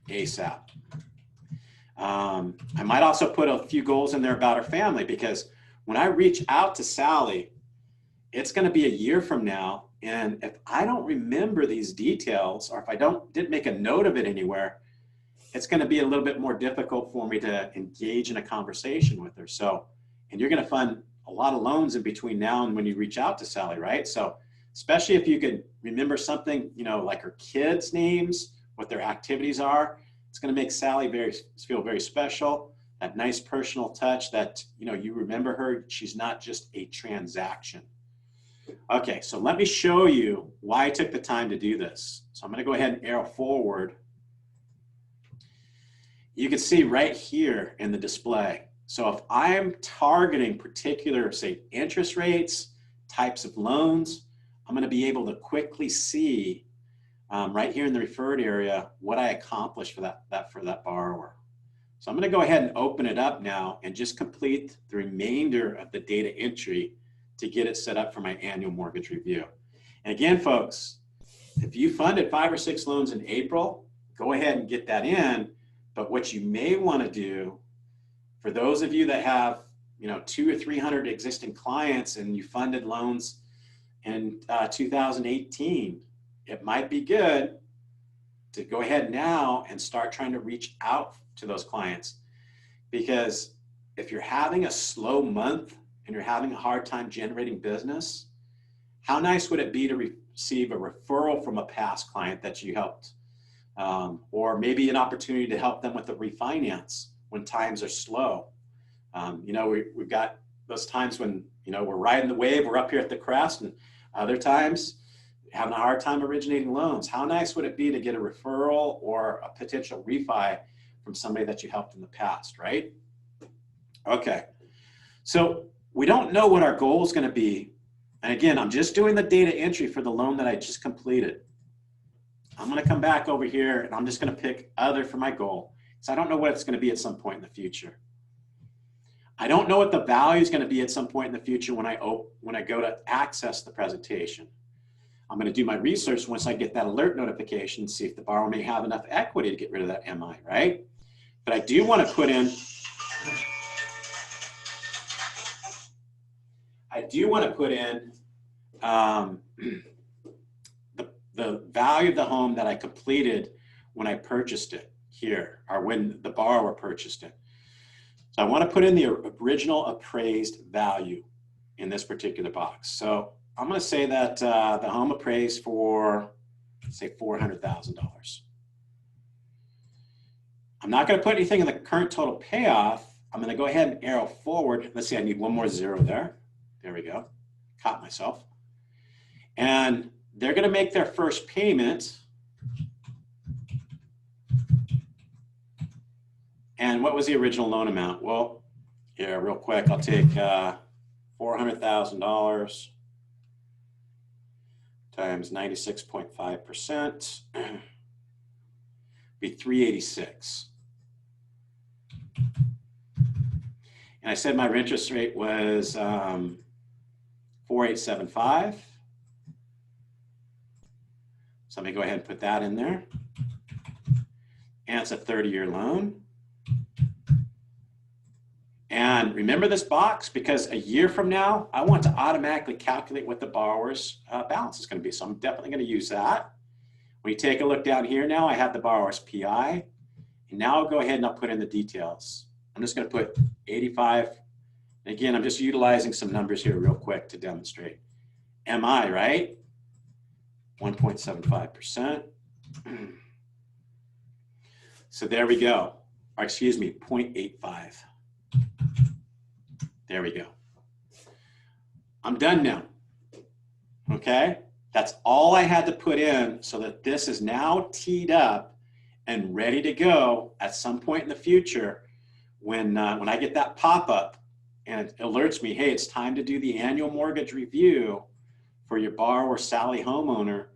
ASAP. I might also put a few goals in there about her family, because when I reach out to Sally, it's going to be a year from now. And if I don't remember these details, or if I didn't make a note of it anywhere, it's going to be a little bit more difficult for me to engage in a conversation with her. So, and you're going to fund a lot of loans in between now and when you reach out to Sally, right? So, especially if you could remember something, you know, like her kids' names, what their activities are, it's going to make Sally feel very special. That nice personal touch that, you know, you remember her. She's not just a transaction. Okay, so let me show you why I took the time to do this. So I'm going to go ahead and arrow forward. You can see right here in the display. So if I'm targeting particular, say, interest rates, types of loans, I'm going to be able to quickly see right here in the referred area what I accomplished for that borrower. So I'm going to go ahead and open it up now and just complete the remainder of the data entry to get it set up for my annual mortgage review. And again, folks, if you funded 5 or 6 loans in April, go ahead and get that in. But what you may want to do, for those of you that have, you know, 200 or 300 existing clients and you funded loans in 2018, it might be good to go ahead now and start trying to reach out to those clients. Because if you're having a slow month and you're having a hard time generating business, how nice would it be to receive a referral from a past client that you helped? Or maybe an opportunity to help them with a refinance when times are slow. You know, we've got those times when, you know, we're riding the wave, we're up here at the crest, and other times having a hard time originating loans. How nice would it be to get a referral or a potential refi from somebody that you helped in the past, right? Okay, so we don't know what our goal is going to be. And again, I'm just doing the data entry for the loan that I just completed. I'm going to come back over here and I'm just going to pick other for my goal. So I don't know what it's going to be at some point in the future. I don't know what the value is going to be at some point in the future when I go to access the presentation. I'm going to do my research once I get that alert notification, see if the borrower may have enough equity to get rid of that MI, right? But I do want to put in, the value of the home that I completed when I purchased it here, or when the borrower purchased it. So I want to put in the original appraised value in this particular box. So I'm going to say that the home appraised for, say, $400,000. I'm not going to put anything in the current total payoff. I'm going to go ahead and arrow forward. Let's see, I need one more zero there. There we go. Caught myself. And they're going to make their first payment. And what was the original loan amount? Well, here, real quick, I'll take $400,000 times 96.5%, be 386. And I said my interest rate was 4.875. So let me go ahead and put that in there. And it's a 30-year loan. And remember this box, because a year from now, I want to automatically calculate what the borrower's balance is going to be. So I'm definitely going to use that. When you take a look down here now, I have the borrower's PI. And now I'll go ahead and I'll put in the details. I'm just going to put 85. And again, I'm just utilizing some numbers here real quick to demonstrate. MI, right? 1.75%. So there we go. Or excuse me, 0.85. There we go. I'm done now. Okay? That's all I had to put in so that this is now teed up and ready to go at some point in the future when I get that pop-up and it alerts me, hey, it's time to do the annual mortgage review for your borrower, Sally homeowner.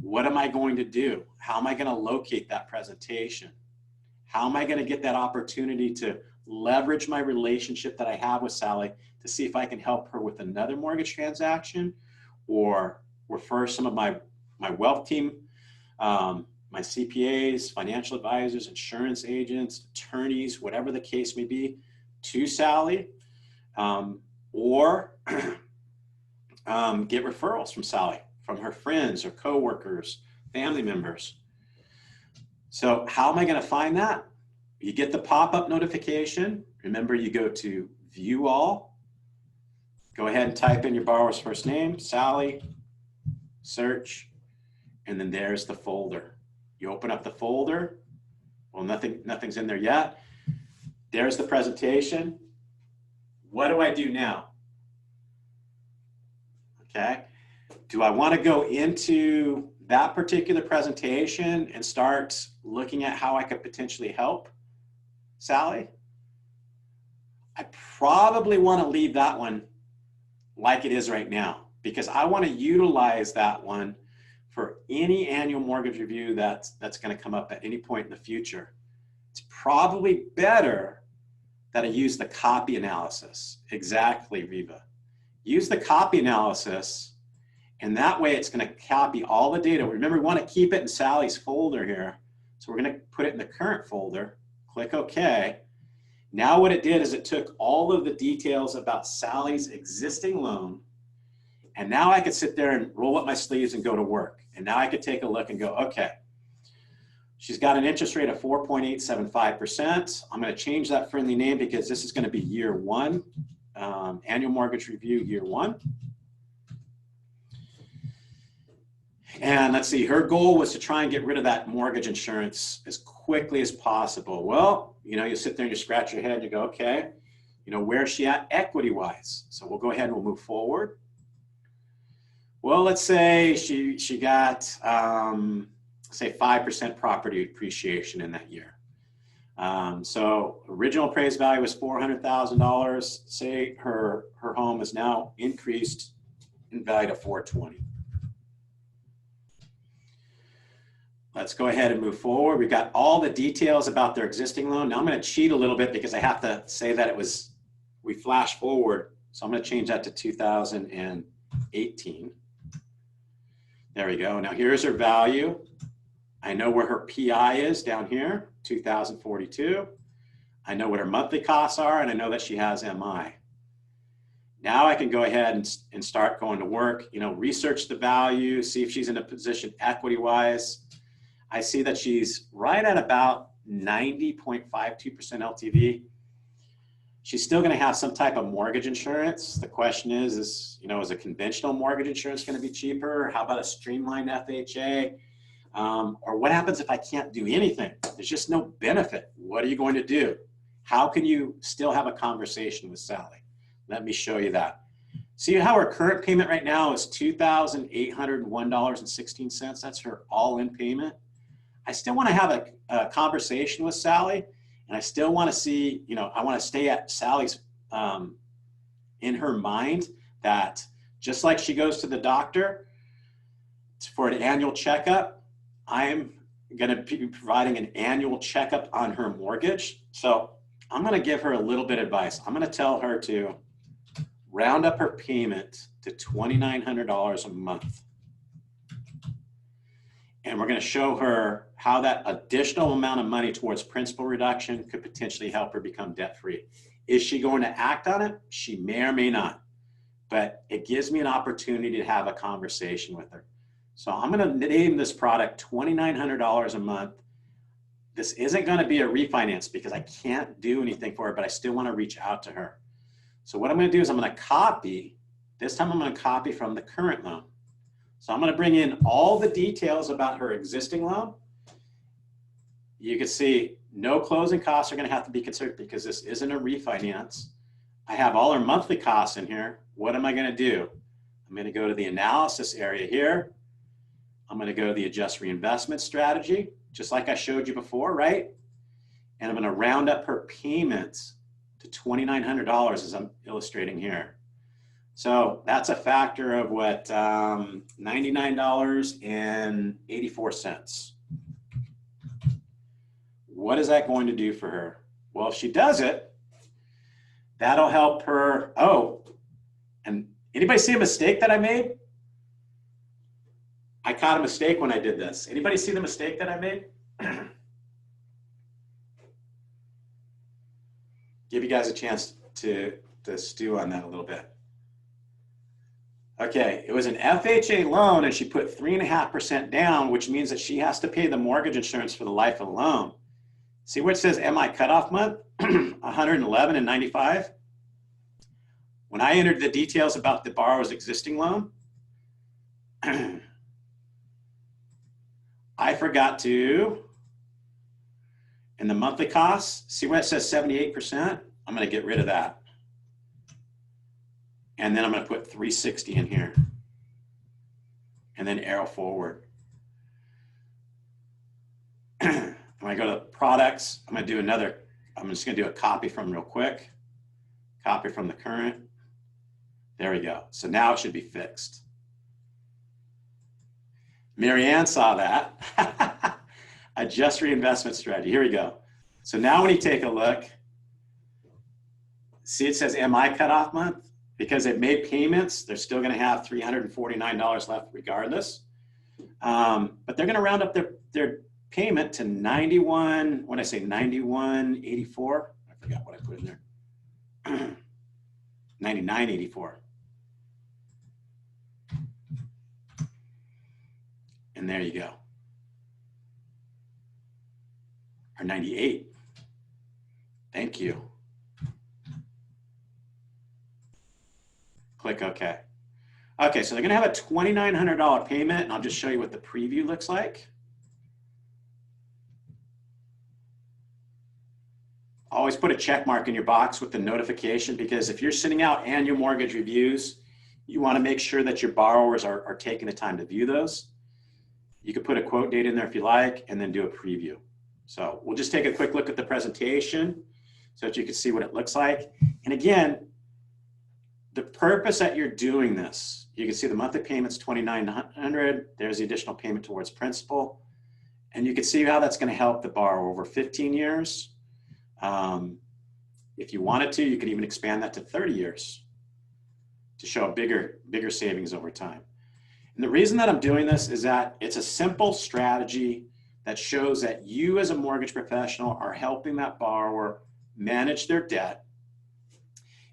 What am I going to do? How am I going to locate that presentation? How am I going to get that opportunity to leverage my relationship that I have with Sally to see if I can help her with another mortgage transaction or refer some of my wealth team, my CPAs, financial advisors, insurance agents, attorneys, whatever the case may be, to Sally, or get referrals from Sally, from her friends or coworkers, family members. So how am I going to find that? You get the pop-up notification. Remember, you go to View All. Go ahead and type in your borrower's first name, Sally, search, and then there's the folder. You open up the folder. Well, nothing's in there yet. There's the presentation. What do I do now? Okay. Do I want to go into that particular presentation and start looking at how I could potentially help Sally? I probably want to leave that one like it is right now, because I want to utilize that one for any annual mortgage review that's going to come up at any point in the future. It's probably better that I use the copy analysis. Exactly, Riva. Use the copy analysis, and that way it's going to copy all the data. Remember, we want to keep it in Sally's folder here. So we're going to put it in the current folder, click OK. Now what it did is it took all of the details about Sally's existing loan, and now I could sit there and roll up my sleeves and go to work. And now I could take a look and go, okay, she's got an interest rate of 4.875%. I'm going to change that friendly name because this is going to be year one, annual mortgage review year one. And let's see, her goal was to try and get rid of that mortgage insurance as quickly as possible. Well, you know, you sit there and you scratch your head and you go, okay, you know, where's she at equity-wise? So we'll go ahead and we'll move forward. Well, let's say she got, say 5% property appreciation in that year. So original appraised value was $400,000. Say her home is now increased in value to $420,000. Let's go ahead and move forward. We've got all the details about their existing loan. Now I'm going to cheat a little bit because I have to say that we flash forward. So I'm going to change that to 2018. There we go. Now here's her value. I know where her PI is down here, 2,042. I know what her monthly costs are, and I know that she has MI. Now I can go ahead and start going to work, you know, research the value, see if she's in a position equity-wise. I see that she's right at about 90.52% LTV. She's still going to have some type of mortgage insurance. The question is, you know, is a conventional mortgage insurance going to be cheaper? How about a streamlined FHA? Or what happens if I can't do anything? There's just no benefit. What are you going to do? How can you still have a conversation with Sally? Let me show you that. See how her current payment right now is $2,801.16. That's her all-in payment. I still want to have a conversation with Sally, and I still want to see, you know, I want to stay at Sally's, in her mind, that just like she goes to the doctor for an annual checkup, I'm going to be providing an annual checkup on her mortgage. So I'm going to give her a little bit of advice. I'm going to tell her to round up her payment to $2,900 a month. And we're going to show her how that additional amount of money towards principal reduction could potentially help her become debt-free. Is she going to act on it? She may or may not, but it gives me an opportunity to have a conversation with her. So I'm going to name this product $2,900 a month. This isn't going to be a refinance because I can't do anything for her, but I still want to reach out to her. So what I'm going to do is I'm going to copy. This time I'm going to copy from the current loan. So I'm going to bring in all the details about her existing loan. You can see no closing costs are going to have to be considered because this isn't a refinance. I have all her monthly costs in here. What am I going to do? I'm going to go to the analysis area here. I'm going to go to the adjust reinvestment strategy, just like I showed you before, right? And I'm going to round up her payments to $2,900 as I'm illustrating here. So that's a factor of what, $99.84. What is that going to do for her? Well, if she does it, That'll help her. Oh, and anybody see a mistake that I made? I caught a mistake when I did this. Anybody see the mistake that I made? Give you guys a chance to stew on that a little bit. Okay, it was an FHA loan and she put 3.5% down, which means that she has to pay the mortgage insurance for the life of the loan. See where it says MI cutoff month, 111 and 95? When I entered the details about the borrower's existing loan, I forgot to, in the monthly costs, see where it says 78%? I'm gonna get rid of that. And then I'm gonna put 360 in here. And then arrow forward. When I go to products, I'm just gonna do a copy from real quick. Copy from the current. There we go. So now it should be fixed. Marianne saw that. Adjust reinvestment strategy. Here we go. So now when you take a look, see it says MI cutoff month? Because they've made payments, they're still gonna have $349 left regardless. But they're gonna round up their payment to 91, what did I say, 91.84? I forgot what I put in there. 99.84. And there you go. Or 98. Thank you. Click OK. Okay, so they're going to have a $2,900 payment, and I'll just show you what the preview looks like. Always put a check mark in your box with the notification, because if you're sending out annual mortgage reviews, you want to make sure that your borrowers are taking the time to view those. You could put a quote date in there if you like, and then do a preview. So we'll just take a quick look at the presentation so that you can see what it looks like. And again, the purpose that you're doing this, you can see the monthly payment's $2,900. There's the additional payment towards principal. And you can see how that's going to help the borrower over 15 years. If you wanted to, you could even expand that to 30 years to show a bigger savings over time. And the reason that I'm doing this is that it's a simple strategy that shows that you as a mortgage professional are helping that borrower manage their debt.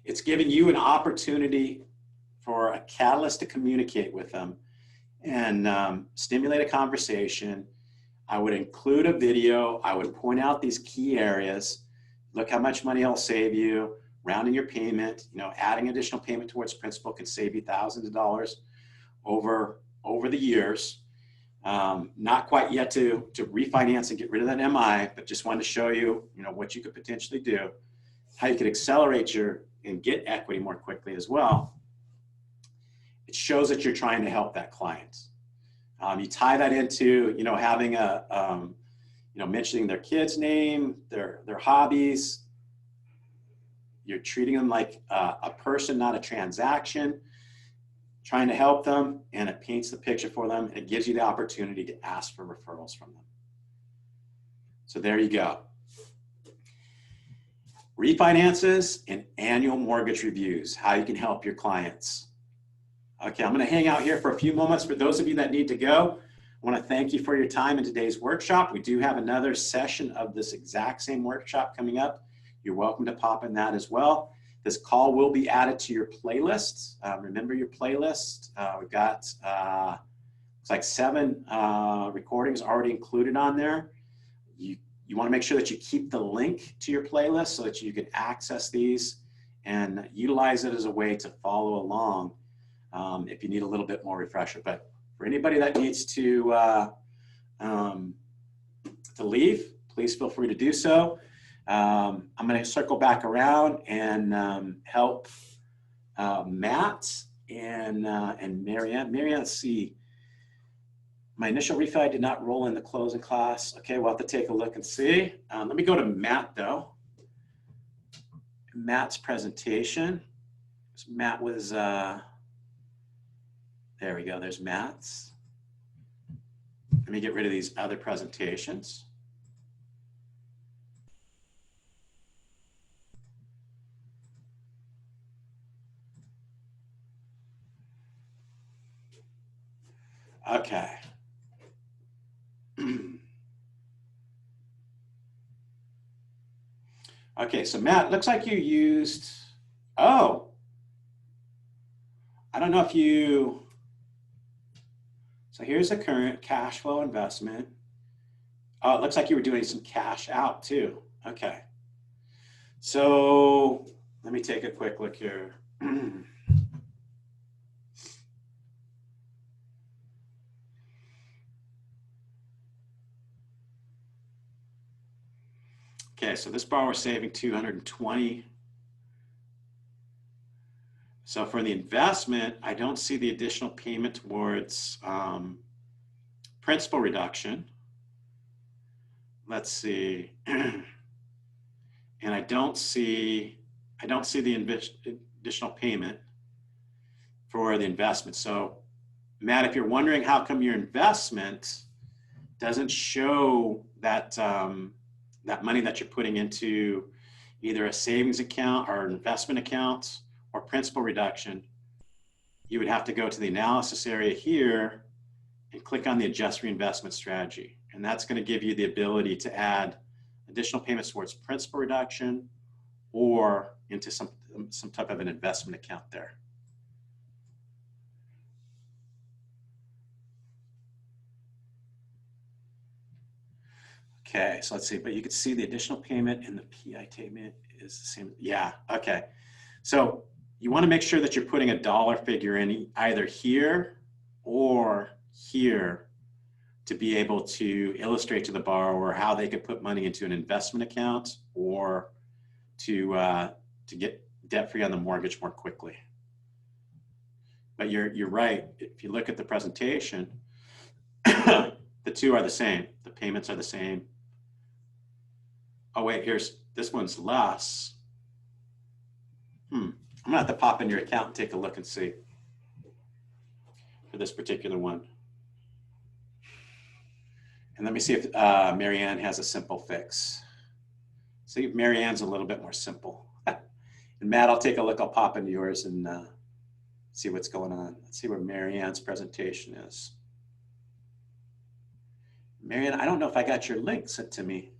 It's giving you an opportunity for a catalyst to communicate with them and stimulate a conversation. I would include a video. I would point out these key areas. Look how much money it'll save you, rounding your payment, adding additional payment towards principal can save you thousands of dollars over the years. Not quite yet to refinance and get rid of that MI, but just wanted to show you, what you could potentially do, how you could accelerate and get equity more quickly as well. It shows that you're trying to help that client. You tie that into, having mentioning their kid's name, their hobbies. You're treating them like a person, not a transaction, trying to help them, and it paints the picture for them. And it gives you the opportunity to ask for referrals from them. So there you go. Refinances and annual mortgage reviews, how you can help your clients. Okay, I'm going to hang out here for a few moments. For those of you that need to go, I want to thank you for your time in today's workshop. We do have another session of this exact same workshop coming up. You're welcome to pop in that as well. This call will be added to your playlist. Remember your playlist. We've got, it's like 7 recordings already included on there. You want to make sure that you keep the link to your playlist so that you can access these and utilize it as a way to follow along if you need a little bit more refresher. But for anybody that needs to leave, please feel free to do so. I'm going to circle back around and help Matt and Marianne. Marianne, let's see. My initial refi did not roll in the closing class. Okay, we'll have to take a look and see. Let me go to Matt though. Matt's presentation. Matt was, there we go, there's Matt's. Let me get rid of these other presentations. Okay. Okay, so Matt, looks like you used, oh, I don't know if you, so here's the current cash flow investment. Oh, it looks like you were doing some cash out too. Okay. So let me take a quick look here. Okay, so this borrower is saving 220. So for the investment, I don't see the additional payment towards principal reduction. Let's see. And I don't see the additional payment for the investment. So Matt, if you're wondering how come your investment doesn't show that that money that you're putting into either a savings account or an investment account or principal reduction, you would have to go to the analysis area here and click on the adjust reinvestment strategy. And that's going to give you the ability to add additional payments towards principal reduction or into some type of an investment account there. Okay, so let's see, but you can see the additional payment and the PI payment is the same. Yeah, okay. So you want to make sure that you're putting a dollar figure in either here or here to be able to illustrate to the borrower how they could put money into an investment account or to get debt-free on the mortgage more quickly. But you're right. If you look at the presentation, the two are the same. The payments are the same. Oh wait, this one's less. I'm gonna have to pop in your account and take a look and see for this particular one. And let me see if Marianne has a simple fix. See, Marianne's a little bit more simple. And Matt, I'll take a look. I'll pop into yours and see what's going on. Let's see where Marianne's presentation is. Marianne, I don't know if I got your link sent to me.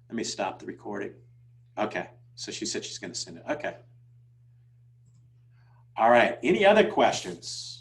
Let me stop the recording. Okay, so she said she's going to send it. Okay. All right, any other questions?